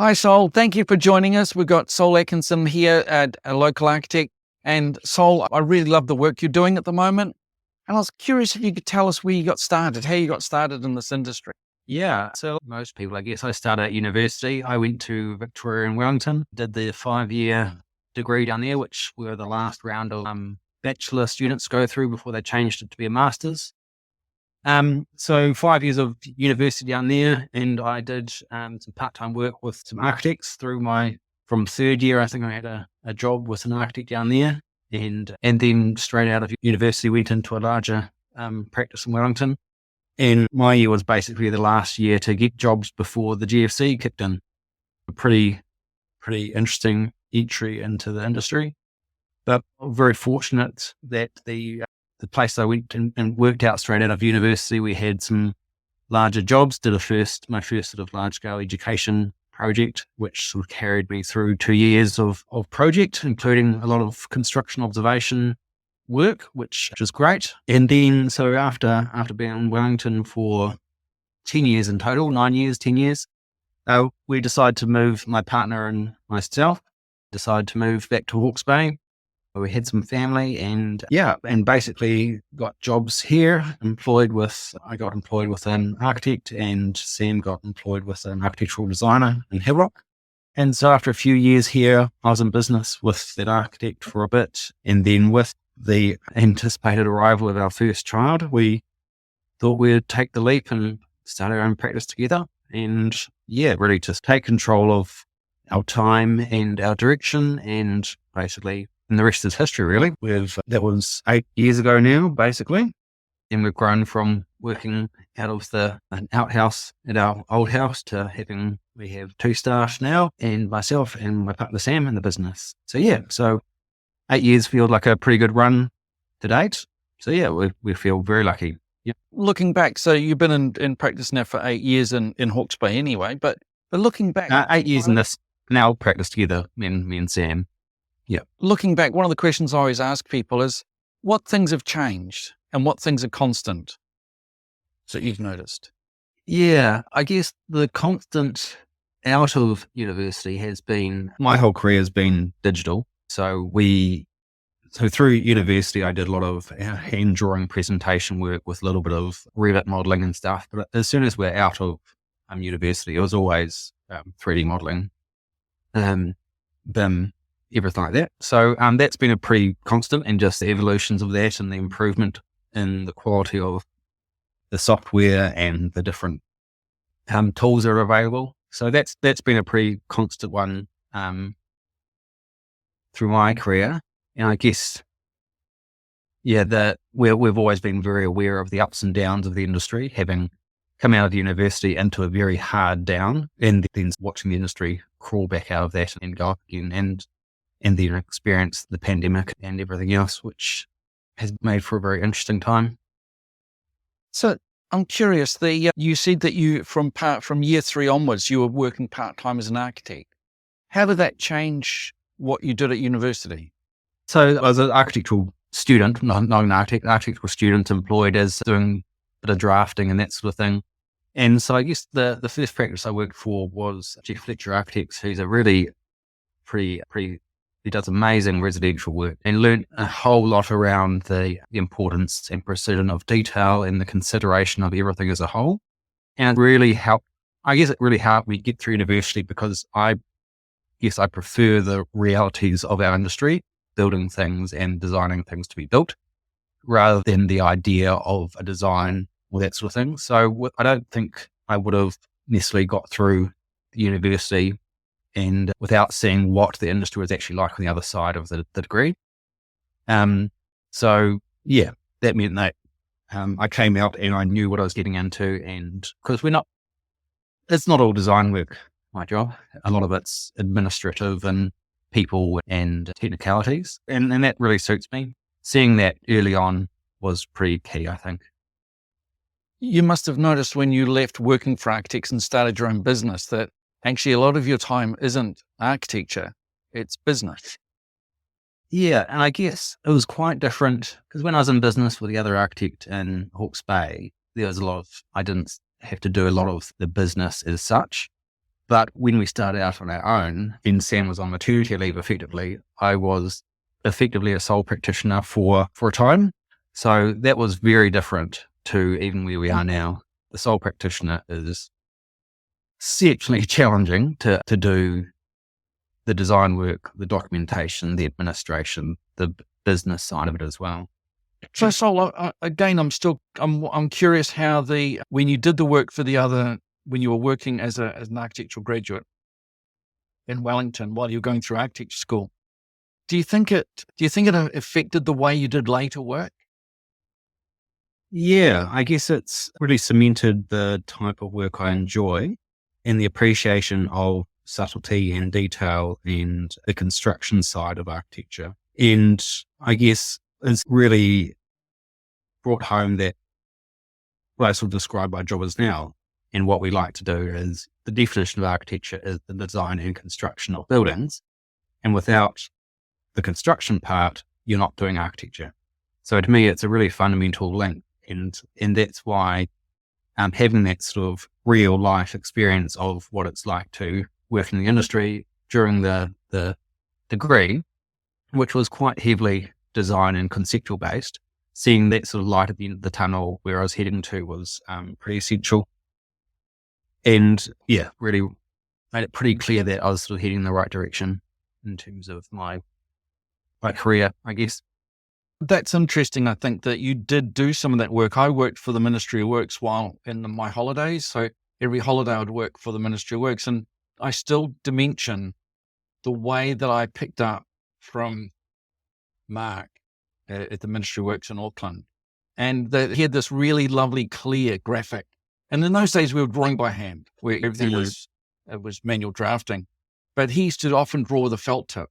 Hi, Sol. Thank you for joining us. We've got Sol Atkinson here, a local architect. And Sol, I really love the work you're doing at the moment. And I was curious if you could tell us where you got started, how you got started in this industry. Yeah, so like most people, I guess I started at university. I went to Victoria and Wellington, did the 5-year degree down there, which were the last round of bachelor students go through before they changed it to be a master's. So 5 years of university down there, and I did some part-time work with some architects from third year. I think I had a job with an architect down there, and then straight out of university went into a larger practice in Wellington. And my year was basically the last year to get jobs before the GFC kicked in. A pretty interesting entry into the industry, but very fortunate that the place I went and worked out straight out of university, we had some larger jobs. Did my first sort of large scale education project, which sort of carried me through 2 years of project, including a lot of construction observation work, which was great. And then, so after being in Wellington for 10 years in total, 9 years, 10 years, we decided to move, my partner and myself decided to move back to Hawke's Bay. We had some family and basically got jobs here, I got employed with an architect, and Sam got employed with an architectural designer in Hawke. And so after a few years here, I was in business with that architect for a bit. And then with the anticipated arrival of our first child, we thought we'd take the leap and start our own practice together. And really just take control of our time and our direction, and basically, and the rest is history, really. That was 8 years ago now, basically. And we've grown from working out of an outhouse at our old house to we have 2 staff now, and myself and my partner Sam in the business. So 8 years feels like a pretty good run to date. So we feel very lucky. Yeah. Looking back, so you've been in practice now for 8 years in Hawke's Bay anyway, but looking back... 8 years in this, now practice together, me and Sam. Yeah. Looking back, one of the questions I always ask people is, what things have changed and what things are constant that you've noticed? Yeah, I guess the constant out of university has been, my whole career has been digital. So through university, I did a lot of hand drawing presentation work with a little bit of Revit modeling and stuff. But as soon as we're out of university, it was always 3D modeling, BIM, everything like that. So that's been a pretty constant, and just the evolutions of that and the improvement in the quality of the software and the different tools that are available. So that's been a pretty constant one through my career. And I guess, that we've always been very aware of the ups and downs of the industry, having come out of university into a very hard down, and then watching the industry crawl back out of that and go up again, and then experience the pandemic and everything else, which has made for a very interesting time. So I'm curious, you said that you, from year 3 onwards, you were working part-time as an architect. How did that change what you did at university? So I was an architectural student, not an architect, architectural student employed as doing a bit of drafting and that sort of thing. And so I guess the first practice I worked for was Jeff Fletcher Architects, who's a really he does amazing residential work, and learned a whole lot around the importance and precision of detail and the consideration of everything as a whole. And it really helped me get through university, because I prefer the realities of our industry, building things and designing things to be built, rather than the idea of a design or that sort of thing. So I don't think I would have necessarily got through the university and without seeing what the industry was actually like on the other side of the degree. That meant that I came out and I knew what I was getting into, and because it's not all design work, my job. A lot of it's administrative and people and technicalities, and that really suits me. Seeing that early on was pretty key, I think. You must have noticed when you left working for architects and started your own business that actually a lot of your time isn't architecture, it's business. Yeah, and I guess it was quite different, because when I was in business with the other architect in Hawke's Bay, I didn't have to do a lot of the business as such. But when we started out on our own, and Sam was on maternity leave effectively, I was effectively a sole practitioner for a time. So that was very different to even where we are now. The sole practitioner is exceptionally challenging to do the design work, the documentation, the administration, the business side of it as well. So, Sol, again, I'm curious how when you did the work for when you were working as an architectural graduate in Wellington while you were going through architecture school, do you think it affected the way you did later work? Yeah, I guess it's really cemented the type of work I enjoy and the appreciation of subtlety and detail and the construction side of architecture. And I guess it's really brought home that what I sort of describe my job as now and what we like to do is the definition of architecture is the design and construction of buildings. And without the construction part, you're not doing architecture. So to me, it's a really fundamental link. And that's why having that sort of real life experience of what it's like to work in the industry during the degree, which was quite heavily design and conceptual based, seeing that sort of light at the end of the tunnel where I was heading to was pretty essential. And yeah, really made it pretty clear that I was sort of heading in the right direction in terms of my career, I guess. That's interesting. I think that you did do some of that work. I worked for the Ministry of Works while in my holidays. So every holiday I would work for the Ministry of Works. And I still dimension the way that I picked up from Mark at the Ministry of Works in Auckland. And he had this really lovely, clear graphic. And in those days, we were drawing by hand, where everything was manual drafting. But he used to often draw with a felt tip.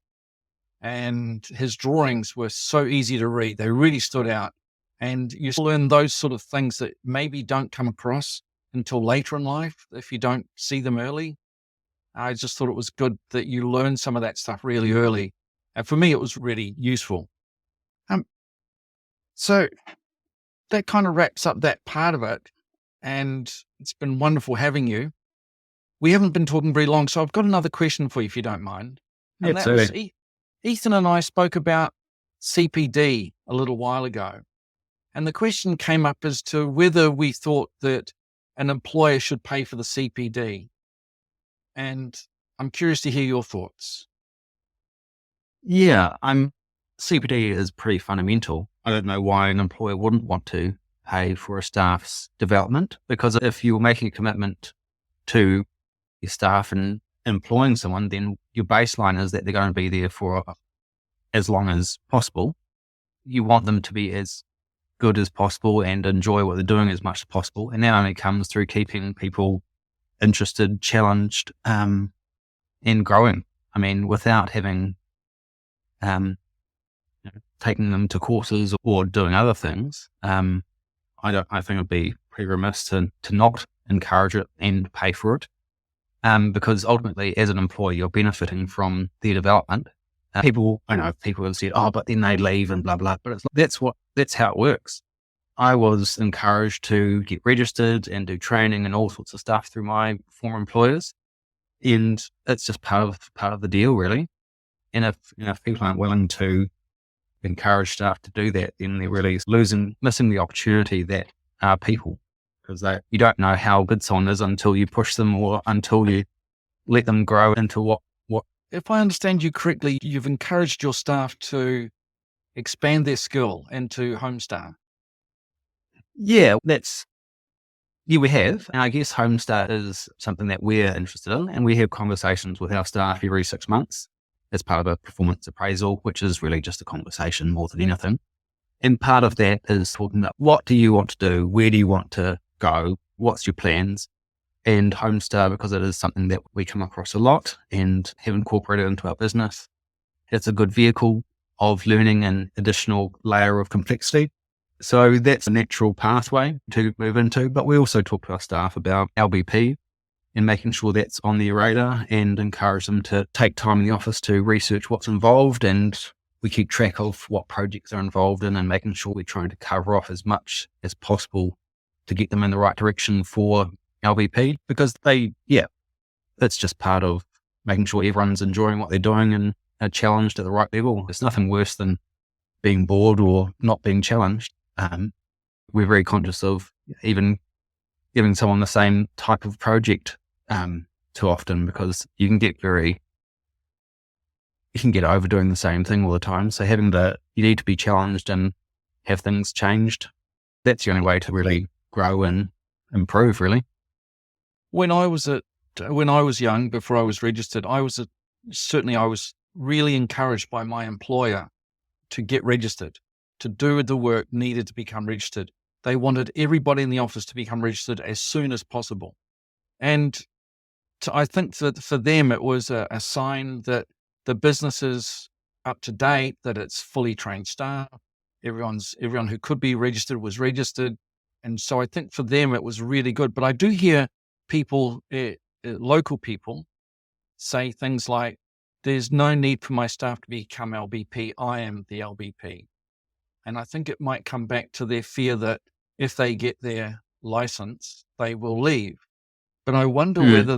And his drawings were so easy to read. They really stood out. And you learn those sort of things that maybe don't come across until later in life if you don't see them early. I just thought it was good that you learn some of that stuff really early. And for me, it was really useful. So that kind of wraps up that part of it. And it's been wonderful having you. We haven't been talking very long, so I've got another question for you, if you don't mind. And that was, Ethan and I spoke about CPD a little while ago. And the question came up as to whether we thought that an employer should pay for the CPD. And I'm curious to hear your thoughts. Yeah, CPD is pretty fundamental. I don't know why an employer wouldn't want to pay for a staff's development, because if you're making a commitment to your staff and employing someone, then your baseline is that they're going to be there for as long as possible. You want them to be as good as possible and enjoy what they're doing as much as possible. And that only comes through keeping people interested, challenged, and growing. I mean, without having taking them to courses or doing other things, I think it'd be pretty remiss to not encourage it and pay for it. Because ultimately, as an employee, you're benefiting from their development. People have said, "Oh, but then they leave and blah blah." But that's how it works. I was encouraged to get registered and do training and all sorts of stuff through my former employers, and it's just part of the deal, really. And if people aren't willing to encourage staff to do that, then they're really missing the opportunity that are people. Because you don't know how good someone is until you push them or until you let them grow into what. If I understand you correctly, you've encouraged your staff to expand their skill into Homestar. Yeah, we have. And I guess Homestar is something that we're interested in, and we have conversations with our staff every 6 months as part of a performance appraisal, which is really just a conversation more than anything. And part of that is talking about what do you want to do? Where do you want to go? What's your plans? And Homestar, because it is something that we come across a lot and have incorporated into our business, it's a good vehicle of learning an additional layer of complexity. So that's a natural pathway to move into. But we also talk to our staff about LBP and making sure that's on their radar and encourage them to take time in the office to research what's involved. And we keep track of what projects are involved in and making sure we're trying to cover off as much as possible to get them in the right direction for LVP, because they it's just part of making sure everyone's enjoying what they're doing and are challenged at the right level. There's nothing worse than being bored or not being challenged. We're very conscious of even giving someone the same type of project too often, because you can get overdoing the same thing all the time. So you need to be challenged and have things changed. That's the only way to really grow and improve, really. When I was young, before I was registered, I was really encouraged by my employer to get registered, to do the work needed to become registered. They wanted everybody in the office to become registered as soon as possible. And I think that for them, it was a sign that the business is up to date, that it's fully trained staff. Everyone who could be registered was registered. And so I think for them, it was really good. But I do hear people, local people, say things like, there's no need for my staff to become LBP. I am the LBP. And I think it might come back to their fear that if they get their license, they will leave. But I wonder whether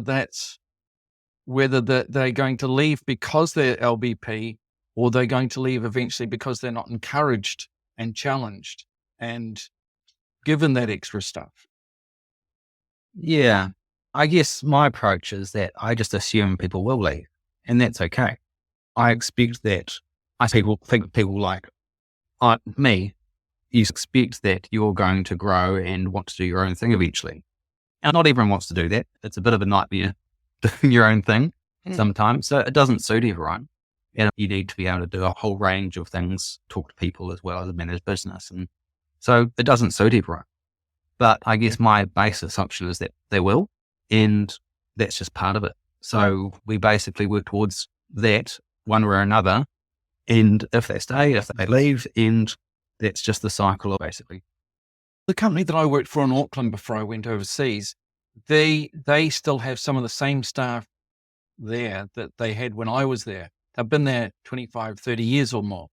they're going to leave because they're LBP, or they're going to leave eventually because they're not encouraged and challenged and given that extra stuff. Yeah. I guess my approach is that I just assume people will leave, and that's okay. I expect that. People like me, you expect that you're going to grow and want to do your own thing eventually. And not everyone wants to do that. It's a bit of a nightmare doing your own thing sometimes. So it doesn't suit everyone. And you need to be able to do a whole range of things, talk to people as well as manage business. And so it doesn't suit everyone. But I guess my base assumption is that they will, and that's just part of it. So we basically work towards that one way or another. And if they stay, if they leave, and that's just the cycle, basically. The company that I worked for in Auckland before I went overseas, they still have some of the same staff there that they had when I was there. They've been there 25, 30 years or more.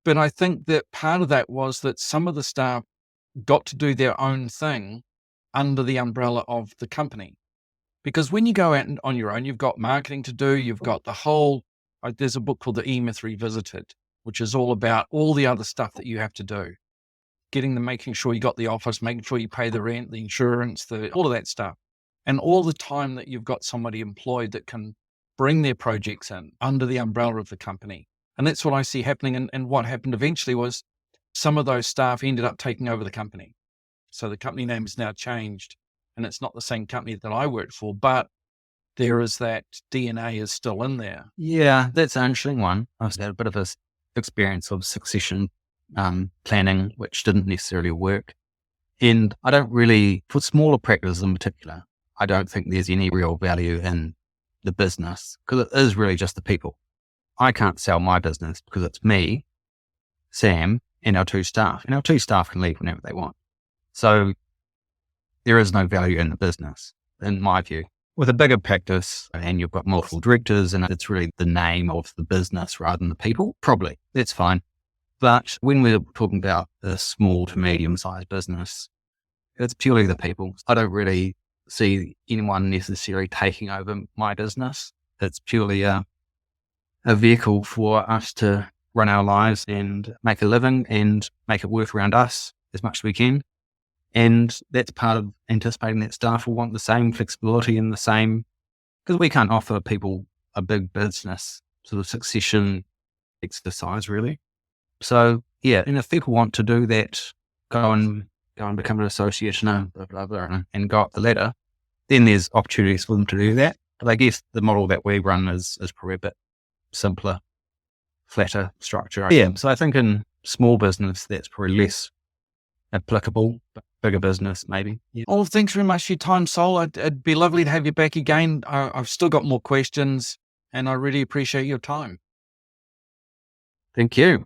But I think that part of that was that some of the staff got to do their own thing under the umbrella of the company. Because when you go out on your own, you've got marketing to do, you've got the whole, there's a book called The E-Myth Revisited, which is all about all the other stuff that you have to do. Making sure you got the office, making sure you pay the rent, the insurance, all of that stuff. And all the time that you've got somebody employed that can bring their projects in under the umbrella of the company. And that's what I see happening. And what happened eventually was some of those staff ended up taking over the company. So the company name is now changed, and it's not the same company that I worked for, but there is that DNA is still in there. Yeah, that's an interesting one. I've had a bit of a experience of succession planning, which didn't necessarily work. And I don't really, for smaller practices in particular, I don't think there's any real value in the business, because it is really just the people. I can't sell my business because it's me, Sam, and our two staff. And our two staff can leave whenever they want. So there is no value in the business, in my view. With a bigger practice, and you've got multiple directors, and it's really the name of the business rather than the people, probably, that's fine. But when we're talking about a small to medium-sized business, it's purely the people. I don't really see anyone necessarily taking over my business. It's purely a vehicle for us to run our lives and make a living and make it work around us as much as we can. And that's part of anticipating that staff will want the same flexibility and the same, because we can't offer people a big business sort of succession exercise, really. So yeah, and if people want to do that, go and become an associate and go up the ladder, then there's opportunities for them to do that. But I guess the model that we run is probably a bit simpler, flatter structure. Yeah, so I think in small business, that's probably less applicable, but bigger business, maybe. Yeah. Oh, thanks very much for your time, Sol. It'd be lovely to have you back again. I've still got more questions, and I really appreciate your time. Thank you.